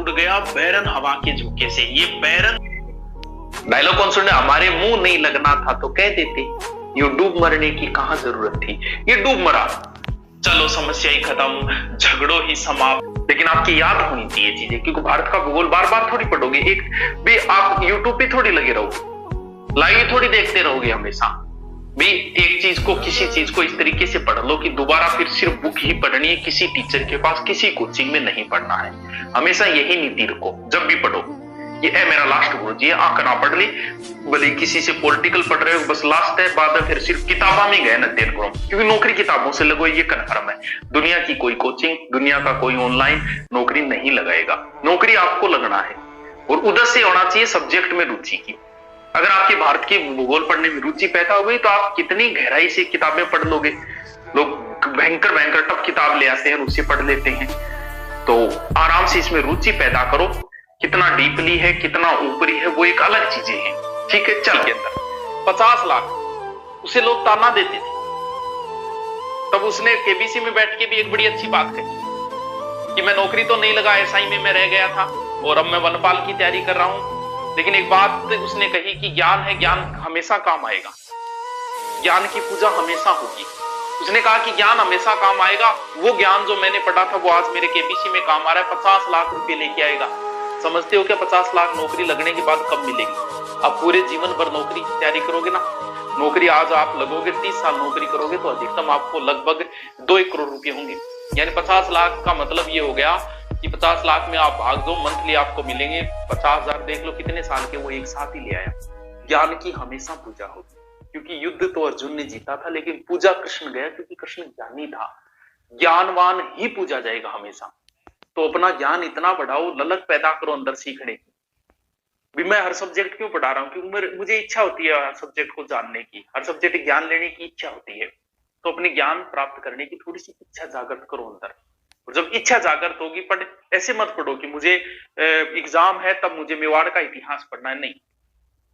उड़ गया बैरन हवा के झोंके से। ये बैरन डायलॉग कौन सुनने? हमारे मुंह नहीं लगना था तो कह देते, ये डूब मरने की कहां जरूरत थी। ये डूब मरा, चलो समस्या ही खत्म, झगड़ों ही समाप्त। लेकिन आपकी याद होनी चाहिए चीजें, क्योंकि भारत का भूगोल बार बार थोड़ी पढ़ोगे। एक भी आप यूट्यूब पे थोड़ी लगे रहोगे, लाइव थोड़ी देखते रहोगे हमेशा भी। एक चीज को, किसी चीज को इस तरीके से पढ़ लो कि दोबारा फिर सिर्फ बुक ही पढ़नी है, किसी टीचर के पास, किसी कोचिंग में नहीं पढ़ना है। हमेशा यही नीति रखो जब भी पढ़ो। ये है मेरा लास्ट गुरु जी, आंख ना पढ़ ली, भले किसी से पॉलिटिकल पढ़ रहे हो, बस लास्ट है, बाद में फिर सिर्फ किताबा में गए अध्ययन करो, क्योंकि नौकरी किताबों से लगो, ये कन्फर्म है। दुनिया की कोई कोचिंग, दुनिया का कोई ऑनलाइन नौकरी नहीं लगाएगा। नौकरी आपको लगना है, और उधर से होना चाहिए सब्जेक्ट में रुचि की। अगर आपकी भारत की भूगोल पढ़ने में रुचि पैदा हो गई तो आप कितनी गहराई से किताबें पढ़ लोगे। लोग भयंकर भयंकर टफ किताब ले आते हैं, उसे पढ़ लेते हैं। तो आराम से इसमें रुचि पैदा करो। कितना डीपली है, कितना ऊपरी है, वो एक अलग चीजें हैं। ठीक है, चल के अंदर 50 लाख उसे लोग ताना देते थे, तब उसने केबीसी में बैठ के भी एक बड़ी अच्छी बात कही कि मैं नौकरी तो नहीं लगा, एसआई में मैं रह गया था और अब मैं वनपाल की तैयारी कर रहा हूं। लेकिन एक बात उसने कही कि ज्ञान है, ज्ञान हमेशा काम आएगा, ज्ञान की पूजा हमेशा होगी। उसने कहा कि ज्ञान हमेशा काम आएगा। वो ज्ञान जो मैंने पढ़ा था वो आज मेरे केबीसी में काम आ रहा है, 50 लाख रुपए लेके आएगा। समझते हो क्या 50 लाख नौकरी लगने के बाद कब मिलेगी? आप पूरे जीवन भर नौकरी की तैयारी करोगे ना। नौकरी आज आप लगोगे, 30 साल नौकरी करोगे तो अधिकतम आपको लगभग 2-1 करोड़ रुपए होंगे। यानी 50 लाख का मतलब ये हो गया कि 50 लाख में आप भाग दो, मंथली आपको मिलेंगे 50,000। देख लो कितने साल के वो एक साथ ही ले आया। ज्ञान की हमेशा पूजा होगी, क्योंकि युद्ध तो अर्जुन ने जीता था, लेकिन पूजा कृष्ण गया, क्योंकि कृष्ण ज्ञानी था। ज्ञानवान ही पूजा जाएगा हमेशा। तो अपना ज्ञान इतना बढ़ाओ, ललक पैदा करो अंदर सीखने की। भी मैं हर सब्जेक्ट क्यों पढ़ा रहा हूँ? क्योंकि मुझे इच्छा होती है हर सब्जेक्ट को जानने की, हर सब्जेक्ट ज्ञान लेने की इच्छा होती है। तो अपने ज्ञान प्राप्त करने की थोड़ी सी इच्छा जागृत करो अंदर। और जब इच्छा जागृत होगी, पढ़ ऐसे मत पढ़ो कि मुझे एग्जाम है तब मुझे मेवाड़ का इतिहास पढ़ना है। नहीं,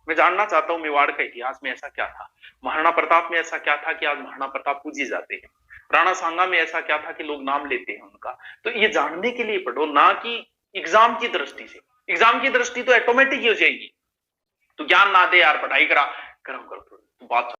मैं जानना चाहता हूँ मेवाड़ का इतिहास में ऐसा क्या था, महाराणा प्रताप में ऐसा क्या था कि आज महाराणा प्रताप पूजे जाते हैं, राणा सांगा में ऐसा क्या था कि लोग नाम लेते हैं उनका। तो ये जानने के लिए पढ़ो, ना कि एग्जाम की दृष्टि से। एग्जाम की दृष्टि तो ऑटोमेटिक ही हो जाएगी। तो ज्ञान ना दे यार, पढ़ाई करा करो बात